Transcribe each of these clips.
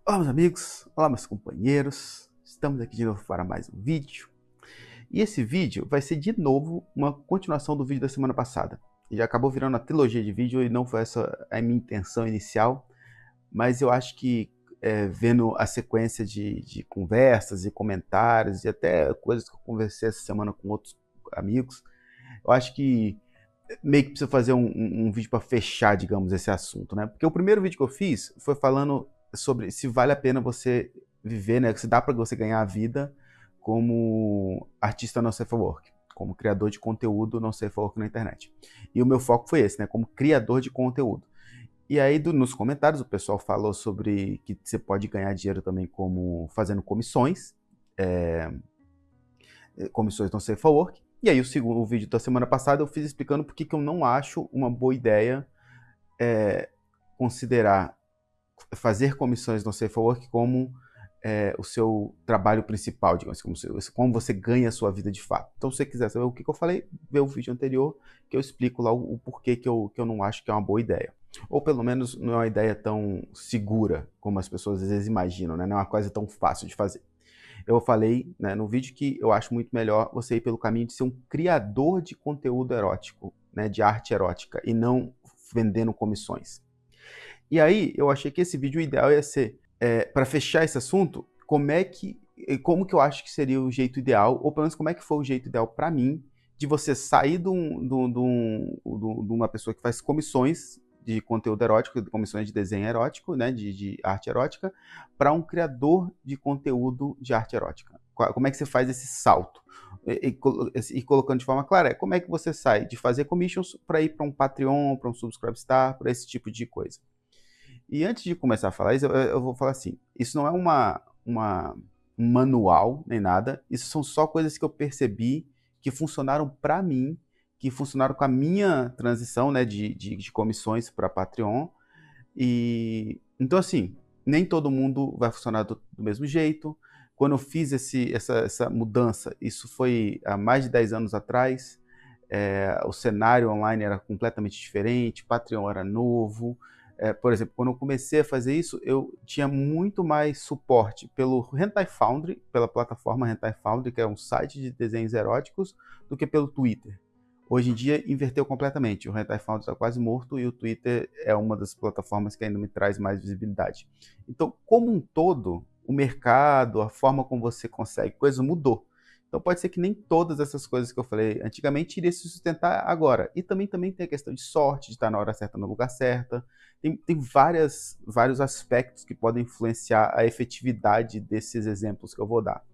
Olá, meus amigos, olá, meus companheiros, estamos aqui de novo para mais um vídeo. E esse vídeo vai ser de novo uma continuação do vídeo da semana passada. Já acabou virando uma trilogia de vídeo e não foi essa a minha intenção inicial, mas eu acho que vendo a sequência de conversas e comentários e até coisas que eu conversei essa semana com outros amigos, eu acho que meio que precisa fazer um vídeo para fechar, digamos, esse assunto, né? Porque o primeiro vídeo que eu fiz foi falando sobre se vale a pena você viver, né? Se dá para você ganhar a vida como artista no safe work, como criador de conteúdo no safe work na internet. E o meu foco foi esse, né? Como criador de conteúdo. E aí, nos comentários, o pessoal falou sobre que você pode ganhar dinheiro também como fazendo comissões, é, comissões no safe work. E aí, o segundo vídeo da semana passada eu fiz explicando por que eu não acho uma boa ideia considerar fazer comissões no safe work como o seu trabalho principal, digamos assim, como você ganha a sua vida de fato. Então, se você quiser saber o que eu falei, vê o vídeo anterior, que eu explico lá o porquê que eu não acho que é uma boa ideia. Ou pelo menos não é uma ideia tão segura como as pessoas às vezes imaginam, né? Não é uma coisa tão fácil de fazer. Eu falei, né, no vídeo, que eu acho muito melhor você ir pelo caminho de ser um criador de conteúdo erótico, né, de arte erótica, e não vendendo comissões. E aí, eu achei que esse vídeo ideal ia ser, para fechar esse assunto, como que eu acho que seria o jeito ideal, ou pelo menos como é que foi o jeito ideal para mim, de você sair de uma pessoa que faz comissões de conteúdo erótico, de comissões de desenho erótico, né, de arte erótica, para um criador de conteúdo de arte erótica. Como é que você faz esse salto? E colocando de forma clara, como é que você sai de fazer commissions para ir para um Patreon, para um Subscribestar, para esse tipo de coisa? E antes de começar a falar isso, eu vou falar assim: isso não é um manual nem nada, isso são só coisas que eu percebi que funcionaram para mim, que funcionaram com a minha transição, né, de comissões para Patreon. E então, assim, nem todo mundo vai funcionar do mesmo jeito. Quando eu fiz essa mudança, isso foi há mais de 10 anos atrás. O cenário online era completamente diferente, Patreon era novo. Por exemplo, quando eu comecei a fazer isso, eu tinha muito mais suporte pelo Hentai Foundry, pela plataforma Hentai Foundry, que é um site de desenhos eróticos, do que pelo Twitter. Hoje em dia inverteu completamente. O Hentai Foundry está quase morto e o Twitter é uma das plataformas que ainda me traz mais visibilidade. Então, como um todo, o mercado, a forma como você consegue coisa mudou. Então pode ser que nem todas essas coisas que eu falei antigamente iria se sustentar agora. E também tem a questão de sorte, de estar na hora certa, no lugar certo. Tem vários aspectos que podem influenciar a efetividade desses exemplos que eu vou dar.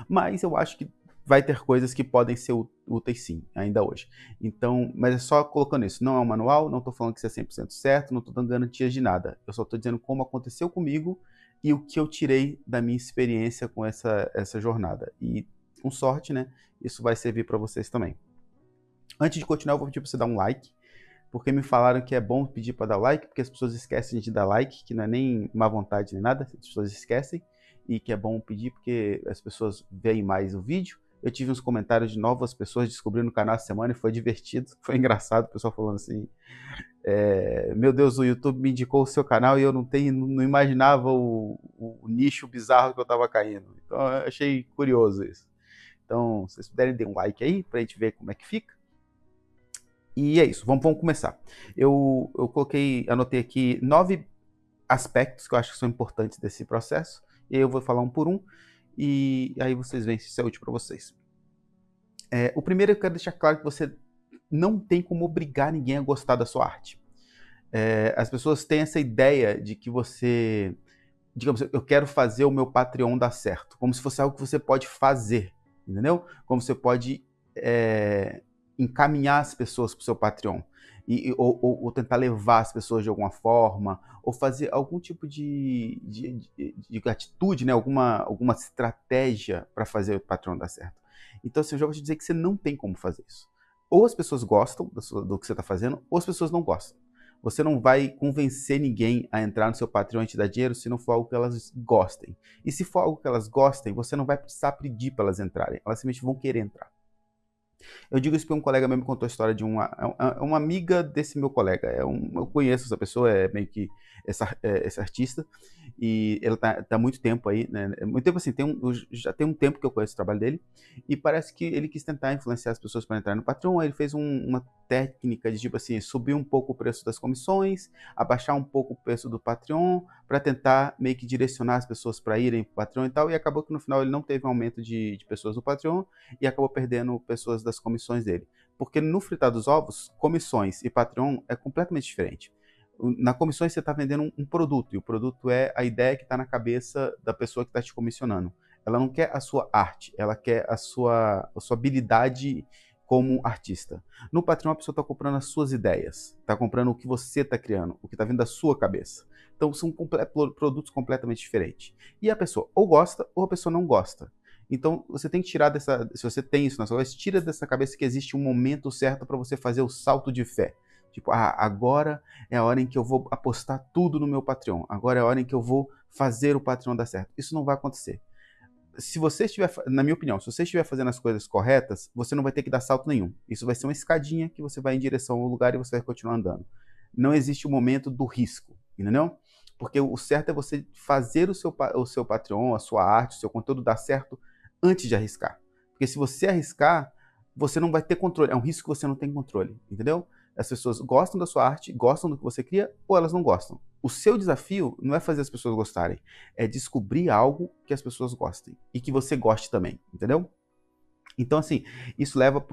Mas eu acho que vai ter coisas que podem ser úteis sim, ainda hoje. Então, mas é só colocando isso. Não é um manual, não estou falando que isso é 100% certo, não estou dando garantias de nada. Eu só estou dizendo como aconteceu comigo e o que eu tirei da minha experiência com essa jornada. E com sorte, né, isso vai servir para vocês também. Antes de continuar, eu vou pedir para você dar um like, porque me falaram que é bom pedir para dar like, porque as pessoas esquecem de dar like, que não é nem má vontade nem nada, as pessoas esquecem, e que é bom pedir porque as pessoas veem mais o vídeo. Eu tive uns comentários de novas pessoas descobrindo o canal essa semana e foi divertido, foi engraçado, o pessoal falando assim, meu Deus, o YouTube me indicou o seu canal e eu não imaginava o nicho bizarro que eu estava caindo. Então eu achei curioso isso. Então, se vocês puderem, dê um like aí pra gente ver como é que fica. E é isso, vamos começar. Eu anotei aqui 9 aspectos que eu acho que são importantes desse processo, e aí eu vou falar um por um, e aí vocês veem se isso é útil para vocês. O primeiro eu quero deixar claro que você não tem como obrigar ninguém a gostar da sua arte. As pessoas têm essa ideia de que você, digamos, eu quero fazer o meu Patreon dar certo, como se fosse algo que você pode fazer, entendeu? Como você pode encaminhar as pessoas para o seu Patreon, ou tentar levar as pessoas de alguma forma, ou fazer algum tipo de atitude, né? alguma estratégia para fazer o Patreon dar certo. Então, assim, eu já vou te dizer que você não tem como fazer isso. Ou as pessoas gostam do que você está fazendo, ou as pessoas não gostam. Você não vai convencer ninguém a entrar no seu Patreon e te dar dinheiro se não for algo que elas gostem. E se for algo que elas gostem, você não vai precisar pedir para elas entrarem. Elas simplesmente vão querer entrar. Eu digo isso porque um colega meu me contou a história de uma amiga desse meu colega. Eu conheço essa pessoa, é meio que esse artista, e ela tá há muito tempo aí, né? Muito tempo assim, já tem um tempo que eu conheço o trabalho dele, e parece que ele quis tentar influenciar as pessoas para entrar no Patreon. Aí ele fez uma técnica de tipo assim, subir um pouco o preço das comissões, abaixar um pouco o preço do Patreon, para tentar meio que direcionar as pessoas para irem para o Patreon e tal, e acabou que no final ele não teve um aumento de pessoas do Patreon, e acabou perdendo pessoas das comissões dele. Porque no fritar dos ovos, comissões e Patreon é completamente diferente. Na comissões você está vendendo um produto, e o produto é a ideia que está na cabeça da pessoa que está te comissionando. Ela não quer a sua arte, ela quer a sua habilidade como artista. No Patreon a pessoa está comprando as suas ideias, está comprando o que você está criando, o que está vindo da sua cabeça. Então são produtos completamente diferentes. E a pessoa ou gosta ou a pessoa não gosta. Então, você tem que tirar dessa. Se você tem isso na sua cabeça, tira dessa cabeça que existe um momento certo para você fazer o salto de fé. Tipo, agora é a hora em que eu vou apostar tudo no meu Patreon. Agora é a hora em que eu vou fazer o Patreon dar certo. Isso não vai acontecer. Se você estiver, na minha opinião, se você estiver fazendo as coisas corretas, você não vai ter que dar salto nenhum. Isso vai ser uma escadinha que você vai em direção ao lugar e você vai continuar andando. Não existe o momento do risco, entendeu? Porque o certo é você fazer o seu Patreon, a sua arte, o seu conteúdo dar certo antes de arriscar. Porque se você arriscar, você não vai ter controle. É um risco que você não tem controle, entendeu? As pessoas gostam da sua arte, gostam do que você cria, ou elas não gostam. O seu desafio não é fazer as pessoas gostarem, é descobrir algo que as pessoas gostem e que você goste também, entendeu? Então, assim, isso leva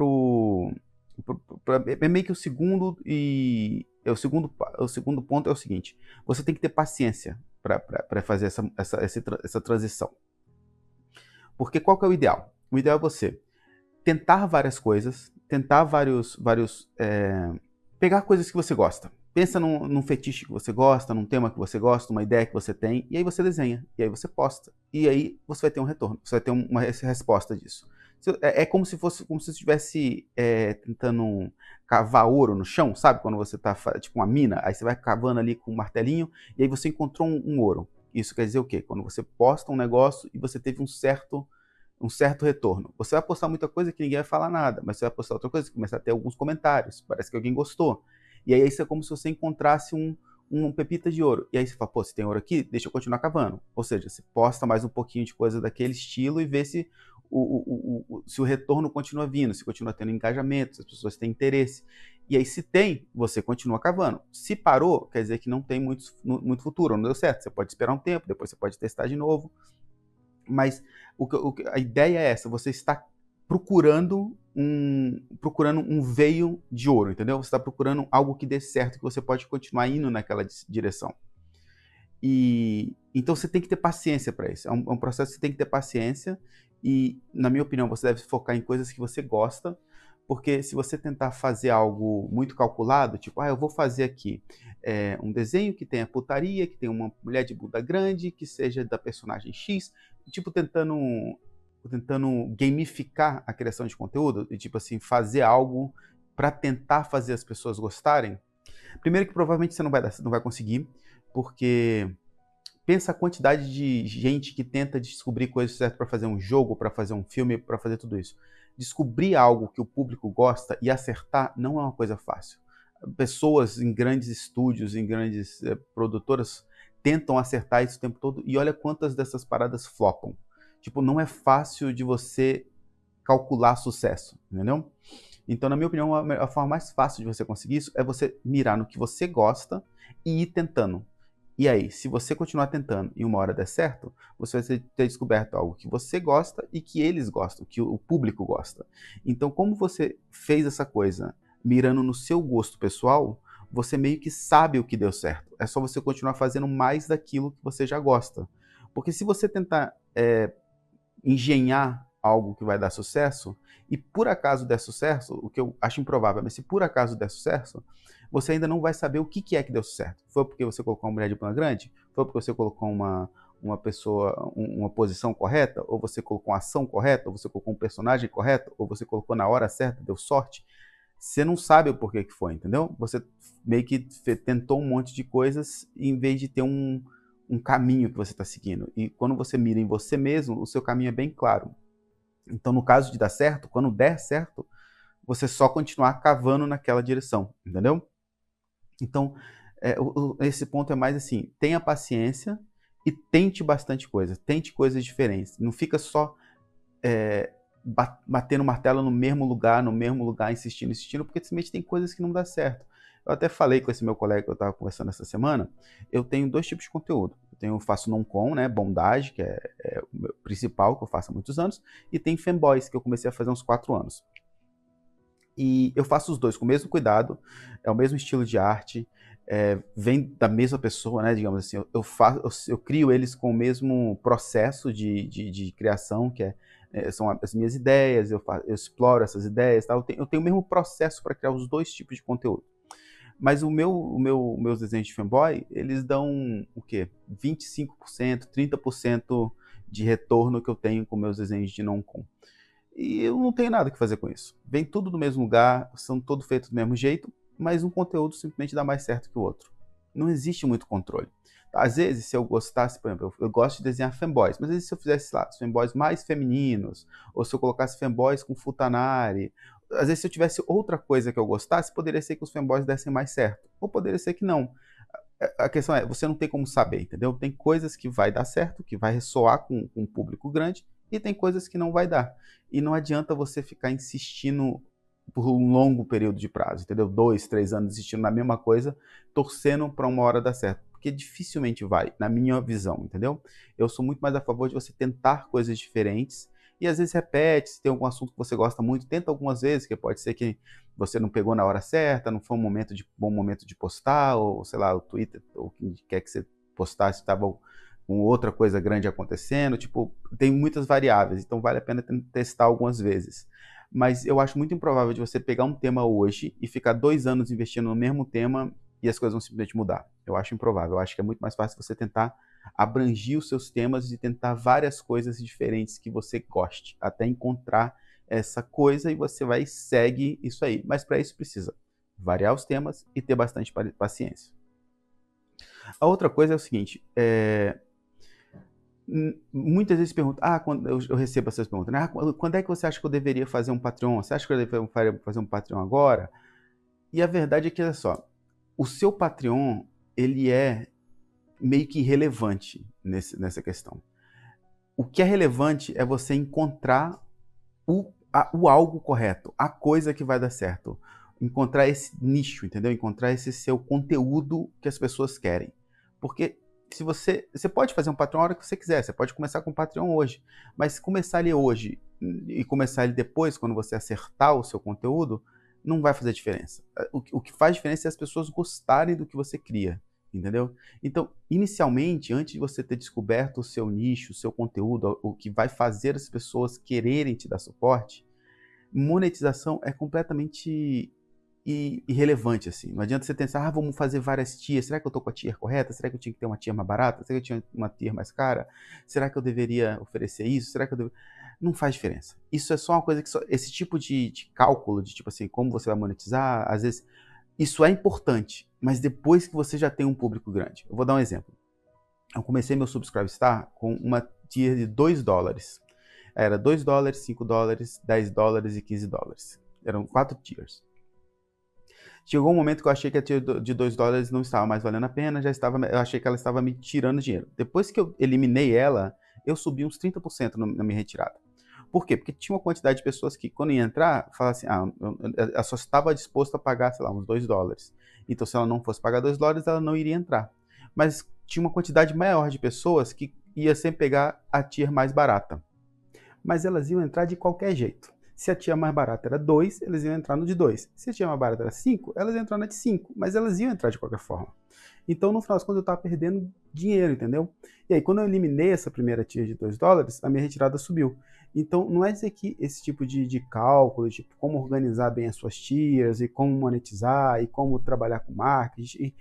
é meio que o segundo o segundo ponto é o seguinte: você tem que ter paciência para fazer essa transição. Porque qual que é o ideal? O ideal é você tentar várias coisas, tentar pegar coisas que você gosta. Pensa num fetiche que você gosta, num tema que você gosta, uma ideia que você tem, e aí você desenha, e aí você posta. E aí você vai ter um retorno, você vai ter uma resposta disso. É como se você estivesse tentando cavar ouro no chão, sabe? Quando você está tipo uma mina, aí você vai cavando ali com um martelinho, e aí você encontrou um ouro. Isso quer dizer o quê? Quando você posta um negócio e você teve um certo retorno. Você vai postar muita coisa que ninguém vai falar nada, mas você vai postar outra coisa que começa a ter alguns comentários, parece que alguém gostou. E aí isso é como se você encontrasse um pepita de ouro. E aí você fala, pô, se tem ouro aqui, deixa eu continuar cavando. Ou seja, você posta mais um pouquinho de coisa daquele estilo e vê se se o retorno continua vindo, se continua tendo engajamento, se as pessoas têm interesse. E aí, se tem, você continua cavando. Se parou, quer dizer que não tem muito futuro, não deu certo. Você pode esperar um tempo, depois você pode testar de novo. Mas a ideia é essa, você está procurando um veio de ouro, entendeu? Você está procurando algo que dê certo, que você pode continuar indo naquela direção. E então você tem que ter paciência para isso. É um processo que você tem que ter paciência e, na minha opinião, você deve focar em coisas que você gosta, porque se você tentar fazer algo muito calculado, tipo, eu vou fazer aqui um desenho que tenha putaria, que tenha uma mulher de bunda grande, que seja da personagem X, tipo tentando gamificar a criação de conteúdo, e tipo assim, fazer algo para tentar fazer as pessoas gostarem. Primeiro que provavelmente você não vai conseguir, porque pensa a quantidade de gente que tenta descobrir coisas certas para fazer um jogo, para fazer um filme, para fazer tudo isso. Descobrir algo que o público gosta e acertar não é uma coisa fácil. Pessoas em grandes estúdios, em grandes produtoras, tentam acertar isso o tempo todo e olha quantas dessas paradas flopam. Tipo, não é fácil de você calcular sucesso, entendeu? Então, na minha opinião, a forma mais fácil de você conseguir isso é você mirar no que você gosta e ir tentando. E aí, se você continuar tentando e uma hora der certo, você vai ter descoberto algo que você gosta e que eles gostam, que o público gosta. Então, como você fez essa coisa mirando no seu gosto pessoal, você meio que sabe o que deu certo. É só você continuar fazendo mais daquilo que você já gosta. Porque se você tentar engenhar algo que vai dar sucesso, e por acaso der sucesso, o que eu acho improvável, mas se por acaso der sucesso, você ainda não vai saber o que é que deu certo. Foi porque você colocou uma mulher de bunda grande? Foi porque você colocou uma pessoa, uma posição correta? Ou você colocou uma ação correta? Ou você colocou um personagem correto? Ou você colocou na hora certa, deu sorte? Você não sabe o porquê que foi, entendeu? Você meio que tentou um monte de coisas em vez de ter um caminho que você está seguindo. E quando você mira em você mesmo, o seu caminho é bem claro. Então, no caso de dar certo, quando der certo, você só continuar cavando naquela direção, entendeu? Então, esse ponto é mais assim, tenha paciência e tente bastante coisa, tente coisas diferentes. Não fica só batendo martelo no mesmo lugar, insistindo, insistindo, porque simplesmente tem coisas que não dá certo. Eu até falei com esse meu colega que eu estava conversando essa semana, eu tenho dois tipos de conteúdo. Eu faço non-com, né, bondage, que é o meu principal, que eu faço há muitos anos, e tem fanboys, que eu comecei a fazer há uns 4 anos. E eu faço os dois com o mesmo cuidado, é o mesmo estilo de arte, vem da mesma pessoa, né, digamos assim, eu crio eles com o mesmo processo de criação, que são as minhas ideias, eu exploro essas ideias, tá? Eu tenho o mesmo processo para criar os dois tipos de conteúdo. Mas meus desenhos de fanboy, eles dão o quê? 25%, 30% de retorno que eu tenho com meus desenhos de non-com. E eu não tenho nada que fazer com isso. Vem tudo do mesmo lugar, são todos feitos do mesmo jeito, mas um conteúdo simplesmente dá mais certo que o outro. Não existe muito controle. Às vezes, se eu gostasse, por exemplo, eu gosto de desenhar fanboys, mas às vezes se eu fizesse lá, os fanboys mais femininos, ou se eu colocasse fanboys com futanari, às vezes se eu tivesse outra coisa que eu gostasse, poderia ser que os fanboys dessem mais certo, ou poderia ser que não. A questão é, você não tem como saber, entendeu? Tem coisas que vai dar certo, que vai ressoar com um público grande, e tem coisas que não vai dar. E não adianta você ficar insistindo por um longo período de prazo, entendeu? 2, 3 anos insistindo na mesma coisa, torcendo para uma hora dar certo. Porque dificilmente vai, na minha visão, entendeu? Eu sou muito mais a favor de você tentar coisas diferentes, e às vezes repete, se tem algum assunto que você gosta muito, tenta algumas vezes, que pode ser que você não pegou na hora certa, não foi um bom momento de postar, ou sei lá, o Twitter, ou o que quer que você postasse, estava com outra coisa grande acontecendo, tipo, tem muitas variáveis, então vale a pena testar algumas vezes. Mas eu acho muito improvável de você pegar um tema hoje e ficar 2 anos investindo no mesmo tema e as coisas vão simplesmente mudar. Eu acho improvável, eu acho que é muito mais fácil você tentar abrangir os seus temas e tentar várias coisas diferentes que você goste, até encontrar essa coisa e você vai e segue isso aí. Mas para isso precisa variar os temas e ter bastante paciência. A outra coisa é o seguinte, muitas vezes perguntam, quando eu recebo essas perguntas, né? Quando é que você acha que eu deveria fazer um Patreon? Você acha que eu deveria fazer um Patreon agora? E a verdade é que, olha só, o seu Patreon, ele é meio que irrelevante nessa questão. O que é relevante é você encontrar o algo correto, a coisa que vai dar certo. Encontrar esse nicho, entendeu? Encontrar esse seu conteúdo que as pessoas querem. Porque se você pode fazer um Patreon a hora que você quiser, você pode começar com um Patreon hoje, mas começar ele hoje e começar ele depois, quando você acertar o seu conteúdo, não vai fazer diferença. O que faz diferença é as pessoas gostarem do que você cria, entendeu? Então, inicialmente, antes de você ter descoberto o seu nicho, o seu conteúdo, o que vai fazer as pessoas quererem te dar suporte, monetização é completamente irrelevante, assim. Não adianta você pensar, vamos fazer várias tiers. Será que eu tô com a tier correta? Será que eu tinha que ter uma tier mais barata? Será que eu tinha uma tier mais cara? Será que eu deveria oferecer isso? Será que eu Não faz diferença. Isso é só uma coisa que esse tipo de cálculo, de tipo assim, como você vai monetizar, às vezes, isso é importante, mas depois que você já tem um público grande. Eu vou dar um exemplo. Eu comecei meu Subscribestar com uma tier de $2. Era $2, $5, $10 e $15. Eram 4 tiers. Chegou um momento que eu achei que a tier de $2 não estava mais valendo a pena, eu achei que ela estava me tirando dinheiro. Depois que eu eliminei ela, eu subi uns 30% na minha retirada. Por quê? Porque tinha uma quantidade de pessoas que, quando ia entrar, falavam assim, ela só estava disposta a pagar, sei lá, uns $2. Então, se ela não fosse pagar $2, ela não iria entrar. Mas tinha uma quantidade maior de pessoas que ia sempre pegar a tier mais barata. Mas elas iam entrar de qualquer jeito. Se a tier mais barata era 2, eles iam entrar no de 2. Se a tier mais barata era 5, elas iam entrar na de 5. Mas elas iam entrar de qualquer forma. Então, no final das contas, eu estava perdendo dinheiro, entendeu? E aí, quando eu eliminei essa primeira tier de $2, a minha retirada subiu. Então, não é dizer que esse tipo de cálculo, tipo, como organizar bem as suas tiers, e como monetizar, e como trabalhar com marketing,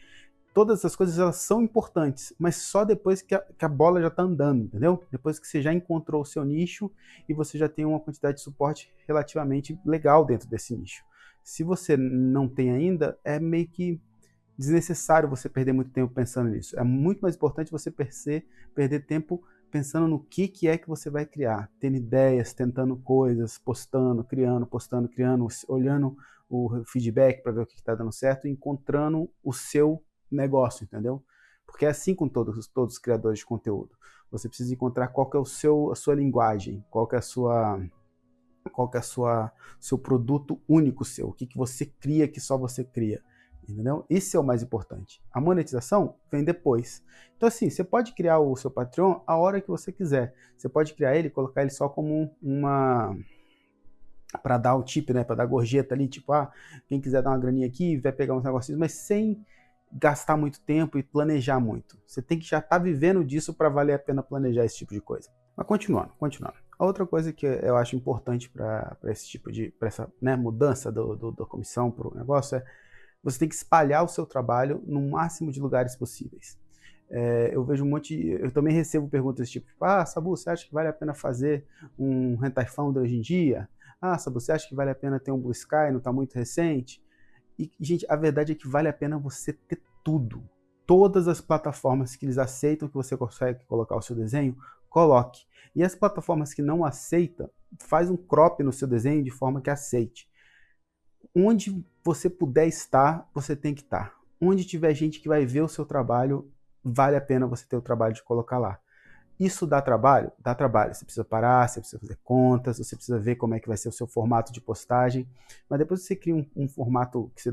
todas essas coisas elas são importantes, mas só depois que a bola já está andando, entendeu? Depois que você já encontrou o seu nicho e você já tem uma quantidade de suporte relativamente legal dentro desse nicho. Se você não tem ainda, é meio que desnecessário você perder muito tempo pensando nisso. É muito mais importante você perder tempo pensando no que é que você vai criar, tendo ideias, tentando coisas, postando, criando, olhando o feedback para ver o que está dando certo e encontrando o seu negócio, entendeu? Porque é assim com todos os criadores de conteúdo. Você precisa encontrar qual que é a sua linguagem, qual que é seu produto único seu, o que você cria que só você cria, entendeu? Isso é o mais importante. A monetização vem depois. Então assim, você pode criar o seu Patreon a hora que você quiser. Você pode criar ele, colocar ele só como para dar o tip, né, para dar gorjeta ali, tipo, quem quiser dar uma graninha aqui, vai pegar uns negocinhos, mas sem gastar muito tempo e planejar muito. Você tem que já estar vivendo disso para valer a pena planejar esse tipo de coisa. Mas continuando. A outra coisa que eu acho importante para esse tipo de, para essa, né, mudança da comissão para o negócio é você tem que espalhar o seu trabalho no máximo de lugares possíveis. Eu vejo eu também recebo perguntas desse tipo, Sabu, você acha que vale a pena fazer um Hentai Founder hoje em dia? Sabu, você acha que vale a pena ter um Blue Sky, não está muito recente? E, gente, a verdade é que vale a pena você ter tudo. Todas as plataformas que eles aceitam que você consegue colocar o seu desenho, coloque. E as plataformas que não aceitam, faz um crop no seu desenho de forma que aceite. Onde você puder estar, você tem que estar. Onde tiver gente que vai ver o seu trabalho, vale a pena você ter o trabalho de colocar lá. Isso dá trabalho? Dá trabalho. Você precisa parar, você precisa fazer contas, você precisa ver como é que vai ser o seu formato de postagem. Mas depois você cria um formato que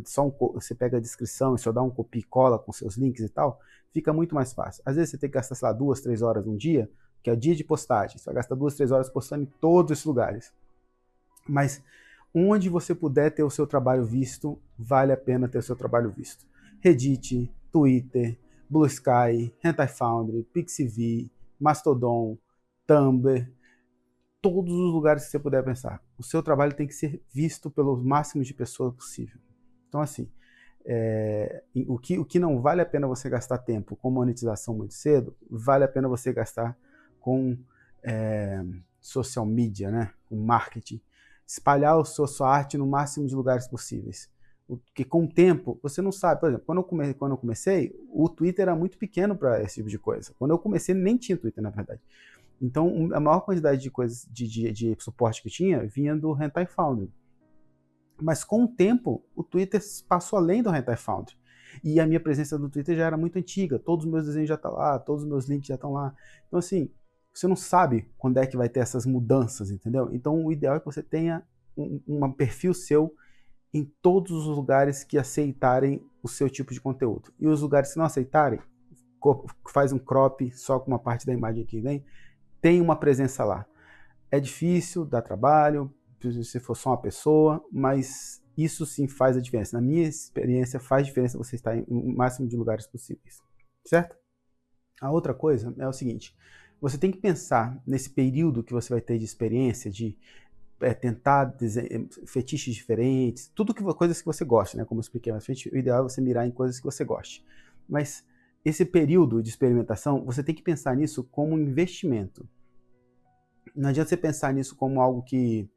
você pega a descrição e só dá um copia e cola com seus links e tal, fica muito mais fácil. Às vezes você tem que gastar, sei lá, 2, 3 horas num dia, que é o dia de postagem. Você vai gastar 2, 3 horas postando em todos esses lugares. Mas onde você puder ter o seu trabalho visto, vale a pena ter o seu trabalho visto. Reddit, Twitter, Blue Sky, Hentai Foundry, Pixiv, Mastodon, Tumblr, todos os lugares que você puder pensar. O seu trabalho tem que ser visto pelo máximo de pessoas possível. Então, assim, o que não vale a pena você gastar tempo com monetização muito cedo, vale a pena você gastar com social media, né? Com marketing. Espalhar sua arte no máximo de lugares possíveis. Porque com o tempo, você não sabe. Por exemplo, quando eu comecei, o Twitter era muito pequeno para esse tipo de coisa. Quando eu comecei, nem tinha Twitter, na verdade. Então, a maior quantidade de coisas de suporte que tinha vinha do Hentai Foundry. Mas com o tempo, o Twitter passou além do Hentai Foundry. E a minha presença no Twitter já era muito antiga. Todos os meus desenhos já estão lá, todos os meus links já estão lá. Então, assim, você não sabe quando é que vai ter essas mudanças, entendeu? Então, o ideal é que você tenha um perfil seu em todos os lugares que aceitarem o seu tipo de conteúdo. E os lugares que não aceitarem, faz um crop só com uma parte da imagem que vem, tem uma presença lá. É difícil, dá trabalho, se for só uma pessoa, mas isso sim faz a diferença. Na minha experiência, faz diferença você estar em o máximo de lugares possíveis, certo? A outra coisa é o seguinte, você tem que pensar nesse período que você vai ter de experiência, de tentar fetiches diferentes, coisas que você gosta, né? Como eu expliquei, mas o ideal é você mirar em coisas que você goste. Mas esse período de experimentação, você tem que pensar nisso como um investimento. Não adianta você pensar nisso como algo que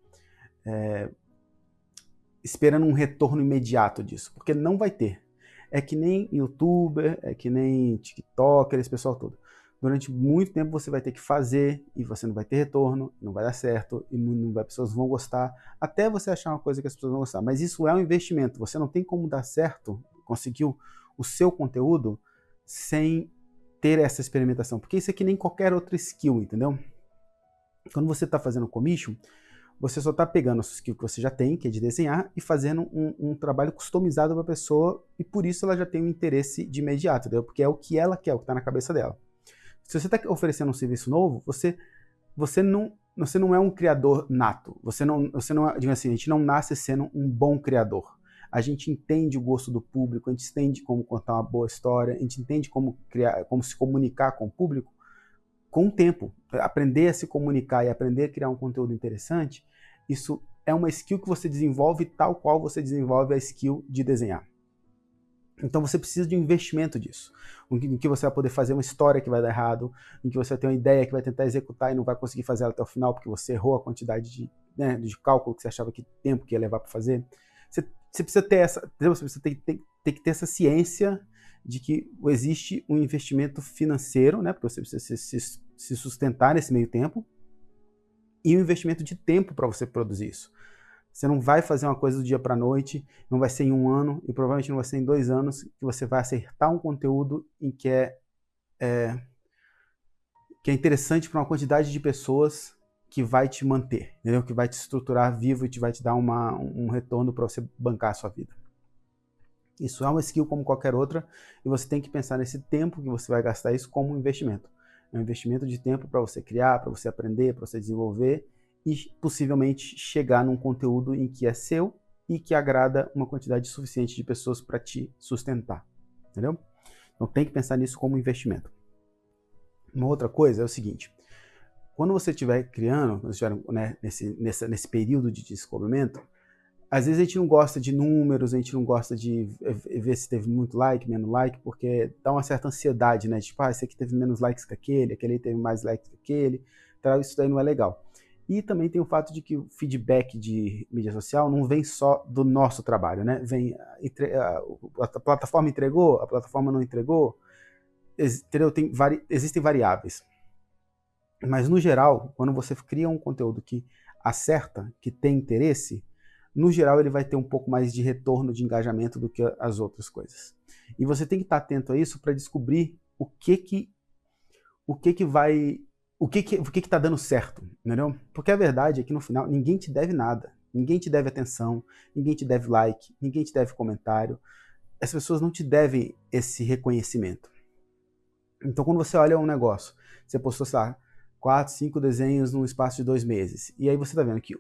esperando um retorno imediato disso, porque não vai ter. É que nem youtuber, é que nem tiktoker, esse pessoal todo. Durante muito tempo você vai ter que fazer e você não vai ter retorno, não vai dar certo, e as pessoas vão gostar, até você achar uma coisa que as pessoas vão gostar. Mas isso é um investimento, você não tem como dar certo, conseguir o seu conteúdo sem ter essa experimentação, porque isso é que nem qualquer outra skill, entendeu? Quando você está fazendo commission, você só está pegando a skill que você já tem, que é de desenhar, e fazendo um trabalho customizado para a pessoa, e por isso ela já tem um interesse de imediato, entendeu? Porque é o que ela quer, o que está na cabeça dela. Se você está oferecendo um serviço novo, você não é um criador nato. Você não é, digamos assim, a gente não nasce sendo um bom criador. A gente entende o gosto do público, a gente entende como contar uma boa história, a gente entende como se comunicar com o público com o tempo. Aprender a se comunicar e aprender a criar um conteúdo interessante, isso é uma skill que você desenvolve tal qual você desenvolve a skill de desenhar. Então você precisa de um investimento disso, em que você vai poder fazer uma história que vai dar errado, em que você vai ter uma ideia que vai tentar executar e não vai conseguir fazer ela até o final porque você errou a quantidade de cálculo que você achava que tempo que ia levar para fazer. Você precisa ter você tem que ter essa ciência de que existe um investimento financeiro, né? Porque você precisa se sustentar nesse meio tempo e o investimento de tempo para você produzir isso. Você não vai fazer uma coisa do dia para a noite, não vai ser em 1 ano e provavelmente não vai ser em 2 anos que você vai acertar um conteúdo em que é interessante para uma quantidade de pessoas que vai te manter, entendeu? Que vai te estruturar vivo e vai te dar um retorno para você bancar a sua vida. Isso é uma skill como qualquer outra e você tem que pensar nesse tempo que você vai gastar isso como um investimento. É um investimento de tempo para você criar, para você aprender, para você desenvolver e possivelmente chegar num conteúdo em que é seu e que agrada uma quantidade suficiente de pessoas para te sustentar, entendeu? Então tem que pensar nisso como investimento. Uma outra coisa é o seguinte, quando você estiver criando, quando você estiver, né, nesse período de descobrimento, às vezes a gente não gosta de números, a gente não gosta de ver se teve muito like, menos like, porque dá uma certa ansiedade, né? Tipo, esse aqui teve menos likes que aquele aí teve mais likes que aquele, então isso daí não é legal. E também tem o fato de que o feedback de mídia social não vem só do nosso trabalho, né? Vem, a plataforma entregou, a plataforma não entregou, entendeu? Existem variáveis. Mas no geral, quando você cria um conteúdo que acerta, que tem interesse, no geral ele vai ter um pouco mais de retorno de engajamento do que as outras coisas. E você tem que estar atento a isso para descobrir o que está dando certo, entendeu? Porque a verdade é que no final ninguém te deve nada, ninguém te deve atenção, ninguém te deve like, ninguém te deve comentário. As pessoas não te devem esse reconhecimento. Então quando você olha um negócio, você postou, sei lá, 4, 5 desenhos num espaço de 2 meses, e aí você está vendo que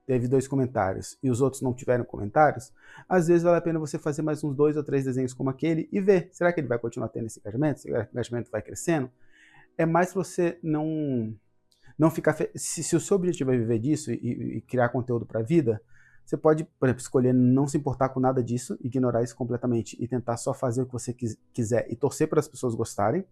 teve 2 comentários e os outros não tiveram comentários, às vezes vale a pena você fazer mais uns 2 ou 3 desenhos como aquele e ver, será que ele vai continuar tendo esse engajamento? Se o engajamento vai crescendo? É mais você não ficar... Se o seu objetivo é viver disso e criar conteúdo para a vida, você pode, por exemplo, escolher não se importar com nada disso, ignorar isso completamente e tentar só fazer o que você quiser e torcer para as pessoas gostarem.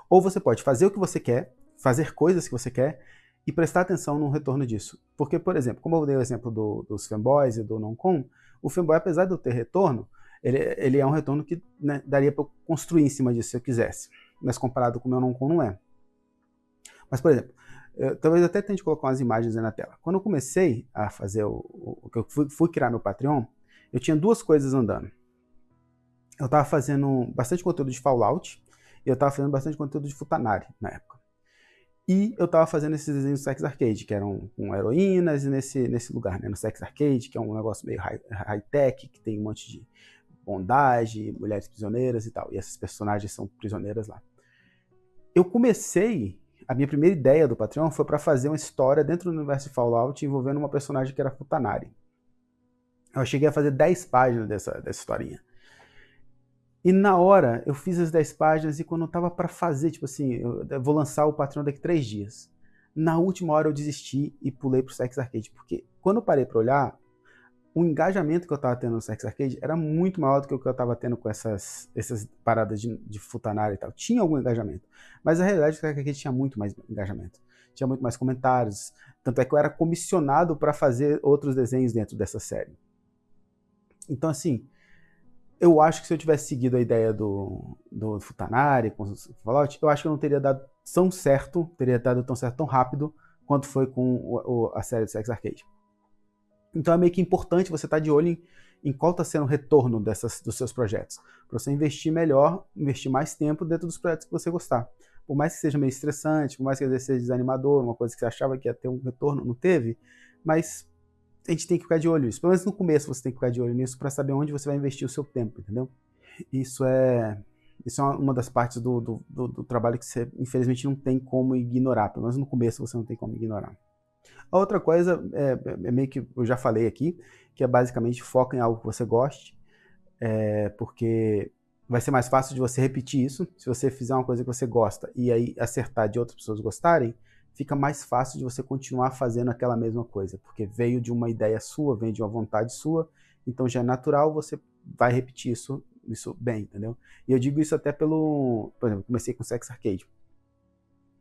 Ou você pode fazer o que você quer, fazer coisas que você quer e prestar atenção no retorno disso. Porque, por exemplo, como eu dei o exemplo dos fanboys e do non-com, o fanboy, apesar de eu ter retorno, ele é um retorno que, né, daria para eu construir em cima disso se eu quisesse. Mas comparado com o meu non-com, não é. Mas, por exemplo, talvez eu até tente colocar umas imagens aí na tela. Quando eu comecei a fazer eu fui criar meu Patreon, eu tinha 2 coisas andando. Eu estava fazendo bastante conteúdo de Fallout e eu estava fazendo bastante conteúdo de Futanari na época. E eu estava fazendo esses desenhos do Sex Arcade, que eram com heroínas, e nesse lugar, né, no Sex Arcade, que é um negócio meio high-tech, que tem um monte de bondage, mulheres prisioneiras e tal. E essas personagens são prisioneiras lá. A minha primeira ideia do Patreon foi para fazer uma história dentro do universo de Fallout envolvendo uma personagem que era Futanari. Eu cheguei a fazer 10 páginas dessa historinha. E na hora, eu fiz as 10 páginas e quando eu tava para fazer, tipo assim, eu vou lançar o Patreon daqui 3 dias. Na última hora eu desisti e pulei pro Sex Arcade, porque quando eu parei para olhar, o engajamento que eu tava tendo no Sex Arcade era muito maior do que o que eu tava tendo com essas paradas de Futanari e tal. Tinha algum engajamento, mas a realidade é que o Sex Arcade tinha muito mais engajamento. Tinha muito mais comentários, tanto é que eu era comissionado para fazer outros desenhos dentro dessa série. Então assim, eu acho que se eu tivesse seguido a ideia do Futanari com o Fallout, eu acho que eu não teria dado tão certo, tão rápido quanto foi com a série do Sex Arcade. Então é meio que importante você estar de olho em qual está sendo o retorno dos seus projetos, para você investir melhor, investir mais tempo dentro dos projetos que você gostar. Por mais que seja meio estressante, por mais que às vezes seja desanimador, uma coisa que você achava que ia ter um retorno, não teve, mas a gente tem que ficar de olho nisso. Pelo menos no começo você tem que ficar de olho nisso para saber onde você vai investir o seu tempo, entendeu? Isso é uma das partes do trabalho que você, infelizmente, não tem como ignorar. Pelo menos no começo você não tem como ignorar. A outra coisa é meio que eu já falei aqui, que é basicamente foca em algo que você goste, porque vai ser mais fácil de você repetir isso. Se você fizer uma coisa que você gosta e aí acertar de outras pessoas gostarem, fica mais fácil de você continuar fazendo aquela mesma coisa, porque veio de uma ideia sua, vem de uma vontade sua, então já é natural, você vai repetir isso bem, entendeu? E eu digo isso até por exemplo, comecei com Sex Arcade,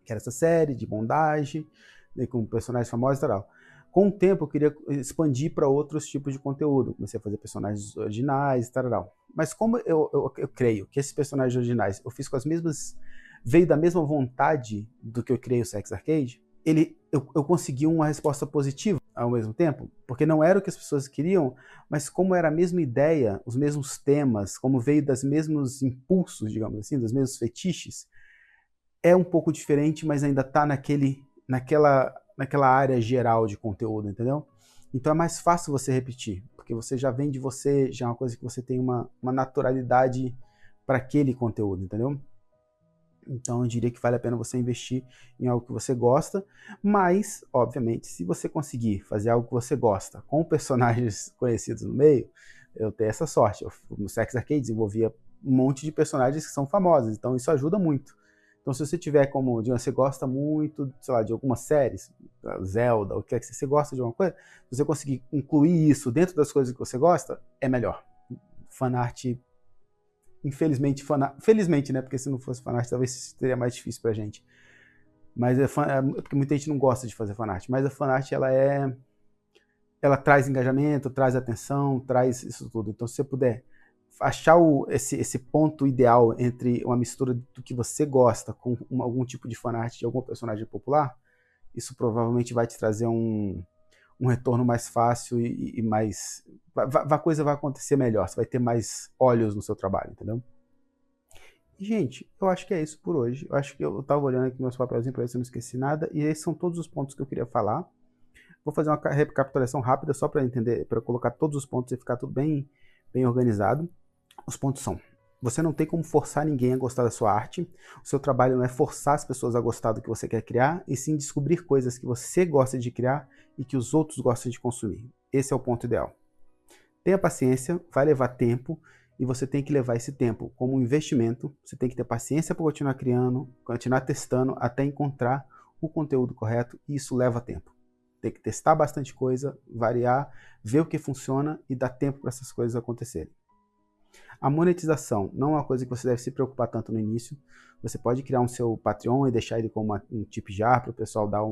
que era essa série de bondage, com personagens famosos e tal. Com o tempo eu queria expandir para outros tipos de conteúdo, comecei a fazer personagens originais e tal. Mas como eu creio que esses personagens originais eu fiz com as mesmas veio da mesma vontade do que eu criei o Sex Arcade, eu consegui uma resposta positiva ao mesmo tempo, porque não era o que as pessoas queriam, mas como era a mesma ideia, os mesmos temas, como veio dos mesmos impulsos, digamos assim, dos mesmos fetiches, é um pouco diferente, mas ainda está naquela área geral de conteúdo, entendeu? Então é mais fácil você repetir, porque você já vem de você, já é uma coisa que você tem uma naturalidade para aquele conteúdo, entendeu? Então eu diria que vale a pena você investir em algo que você gosta, mas, obviamente, se você conseguir fazer algo que você gosta com personagens conhecidos no meio, eu tenho essa sorte. No Sex Arcade desenvolvia um monte de personagens que são famosos, então isso ajuda muito. Então se você tiver como, digamos, você gosta muito, sei lá, de algumas séries, Zelda, o que é que você gosta de alguma coisa, se você conseguir incluir isso dentro das coisas que você gosta, é melhor. Fanart, infelizmente, felizmente, né? Porque se não fosse fanart, talvez seria mais difícil pra gente. Mas porque muita gente não gosta de fazer fanart. Mas a fanart, ela traz engajamento, traz atenção, traz isso tudo. Então, se você puder achar esse ponto ideal entre uma mistura do que você gosta com algum tipo de fanart de algum personagem popular, isso provavelmente vai te trazer um retorno mais fácil e mais... A coisa vai acontecer melhor, você vai ter mais olhos no seu trabalho, entendeu? E, gente, eu acho que é isso por hoje. Eu acho que eu estava olhando aqui meus papelzinhos para ver se eu não esqueci nada, e esses são todos os pontos que eu queria falar. Vou fazer uma recapitulação rápida só para entender, para colocar todos os pontos e ficar tudo bem, bem organizado. Os pontos são: você não tem como forçar ninguém a gostar da sua arte. O seu trabalho não é forçar as pessoas a gostar do que você quer criar, e sim descobrir coisas que você gosta de criar e que os outros gostam de consumir. Esse é o ponto ideal. Tenha paciência, vai levar tempo, e você tem que levar esse tempo como um investimento. Você tem que ter paciência para continuar criando, continuar testando até encontrar o conteúdo correto, e isso leva tempo. Tem que testar bastante coisa, variar, ver o que funciona e dar tempo para essas coisas acontecerem. A monetização não é uma coisa que você deve se preocupar tanto no início. Você pode criar um seu Patreon e deixar ele como um tip jar para o pessoal dar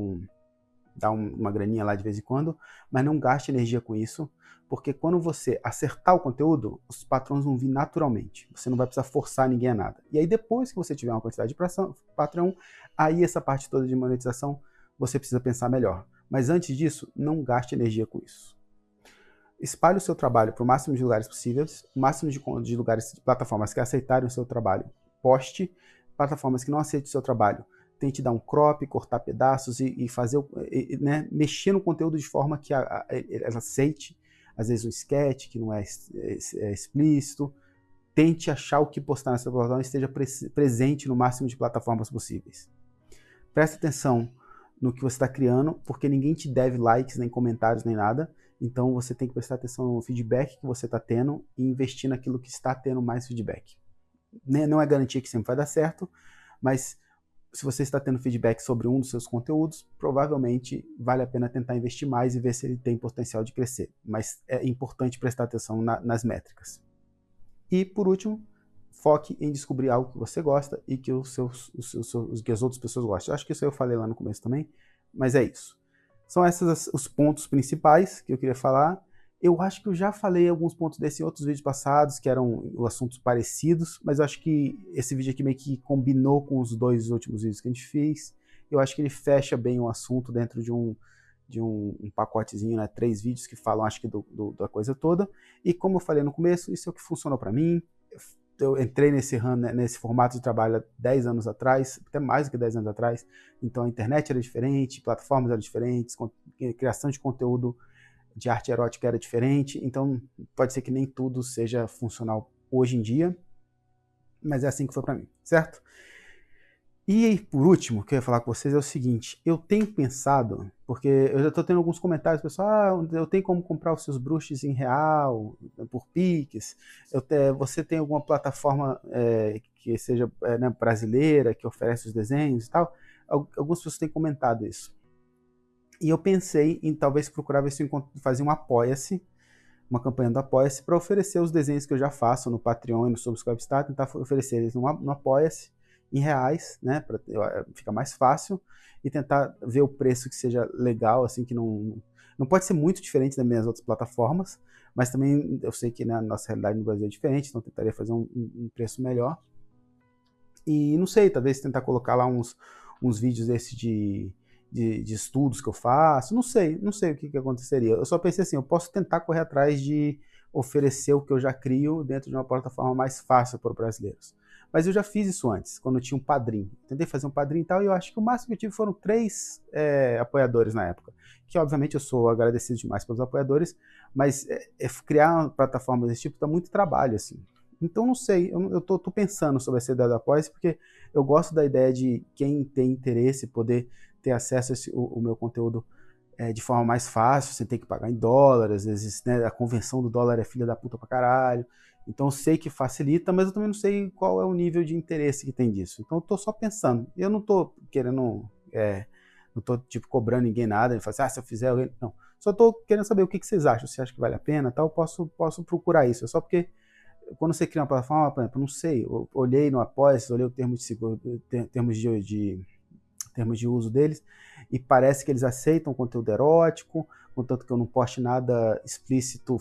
uma graninha lá de vez em quando, mas não gaste energia com isso, porque quando você acertar o conteúdo, os patrões vão vir naturalmente. Você não vai precisar forçar ninguém a nada. E aí depois que você tiver uma quantidade de patrão, aí essa parte toda de monetização você precisa pensar melhor. Mas antes disso, não gaste energia com isso. Espalhe o seu trabalho para o máximo de lugares possíveis, o máximo de lugares, de plataformas que aceitarem o seu trabalho. Poste. Plataformas que não aceitem o seu trabalho, tente dar um crop, cortar pedaços e fazer, né, mexer no conteúdo de forma que ela aceite. Às vezes um sketch que não é explícito. Tente achar o que postar nessa plataforma e esteja presente no máximo de plataformas possíveis. Preste atenção no que você está criando, porque ninguém te deve likes, nem comentários, nem nada. Então você tem que prestar atenção no feedback que você está tendo e investir naquilo que está tendo mais feedback. Não é garantia que sempre vai dar certo, mas se você está tendo feedback sobre um dos seus conteúdos, provavelmente vale a pena tentar investir mais e ver se ele tem potencial de crescer. Mas é importante prestar atenção nas métricas. E, por último, foque em descobrir algo que você gosta e que, que as outras pessoas gostam. Eu acho que isso eu falei lá no começo também, mas é isso. São esses os pontos principais que eu queria falar. Eu acho que eu já falei alguns pontos desses em outros vídeos passados, que eram assuntos parecidos, mas eu acho que esse vídeo aqui meio que combinou com os dois últimos vídeos que a gente fez. Eu acho que ele fecha bem o assunto dentro de um pacotezinho, né? 3 vídeos que falam, acho que da coisa toda. E como eu falei no começo, isso é o que funcionou para mim. Eu entrei nesse formato de trabalho há 10 anos atrás, até mais do que 10 anos atrás. Então a internet era diferente, plataformas eram diferentes, criação de conteúdo de arte erótica era diferente. Então pode ser que nem tudo seja funcional hoje em dia, mas é assim que foi para mim, certo? E por último, o que eu ia falar com vocês é o seguinte: eu tenho pensado, porque eu já estou tendo alguns comentários, pessoal, eu tenho como comprar os seus brushes em real, por Pix, você tem alguma plataforma que seja né, brasileira, que oferece os desenhos e tal? Algumas pessoas têm comentado isso. E eu pensei em talvez procurar ver se eu fazer um Apoia-se, uma campanha do Apoia-se, para oferecer os desenhos que eu já faço no Patreon e no Subscribestar, tentar oferecer eles no Apoia-se, em reais, né, fica mais fácil, e tentar ver o preço que seja legal, assim, que não pode ser muito diferente das minhas outras plataformas, mas também eu sei que né, a nossa realidade no Brasil é diferente, então tentaria fazer um preço melhor. E não sei, talvez tentar colocar lá uns vídeos desse de estudos que eu faço, não sei o que aconteceria. Eu só pensei assim, eu posso tentar correr atrás de oferecer o que eu já crio dentro de uma plataforma mais fácil para os brasileiros. Mas eu já fiz isso antes, quando eu tinha um padrinho. Tentei fazer um padrinho e tal, e eu acho que o máximo que eu tive foram 3 apoiadores na época. Que obviamente eu sou agradecido demais pelos apoiadores, mas criar uma plataforma desse tipo dá muito trabalho, assim. Então não sei, eu tô pensando sobre essa ideia do apoia, porque eu gosto da ideia de quem tem interesse poder ter acesso o meu conteúdo de forma mais fácil, sem ter que pagar em dólar, às vezes, né, a conversão do dólar é filha da puta pra caralho. Então eu sei que facilita, mas eu também não sei qual é o nível de interesse que tem disso. Então eu tô só pensando. Eu não tô querendo, não tô tipo cobrando ninguém nada, e falar assim, se eu fizer, não. Só tô querendo saber o que vocês acham, se acham que vale a pena, tal, eu posso procurar isso. É só porque quando você cria uma plataforma, por exemplo, não sei, eu olhei no Apoia-se, olhei o termos de uso deles, e parece que eles aceitam conteúdo erótico, contanto que eu não poste nada explícito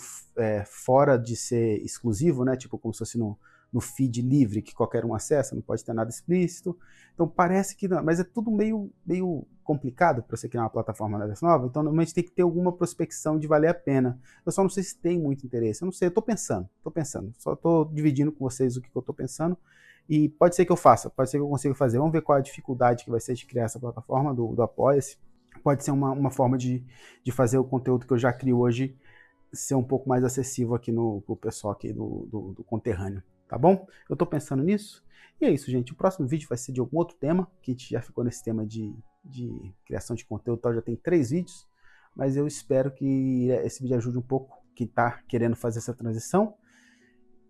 fora de ser exclusivo, né? Tipo como se fosse no feed livre que qualquer um acessa, não pode ter nada explícito. Então parece que não, mas é tudo meio complicado para você criar uma plataforma dessa nova, então normalmente tem que ter alguma prospecção de valer a pena. Eu só não sei se tem muito interesse, eu não sei, eu estou pensando, só estou dividindo com vocês o que eu estou pensando, e pode ser que eu faça, pode ser que eu consiga fazer. Vamos ver qual é a dificuldade que vai ser de criar essa plataforma do Apoia-se. Pode ser uma forma de fazer o conteúdo que eu já crio hoje ser um pouco mais acessível aqui pro pessoal aqui do conterrâneo, tá bom? Eu tô pensando nisso. E é isso, gente. O próximo vídeo vai ser de algum outro tema, que a gente já ficou nesse tema de criação de conteúdo, já tem 3 vídeos, mas eu espero que esse vídeo ajude um pouco quem tá querendo fazer essa transição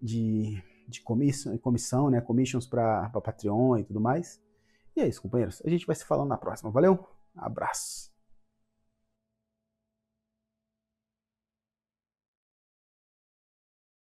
de comissão, né? Commissions para Patreon e tudo mais. E é isso, companheiros. A gente vai se falando na próxima. Valeu? Abraço.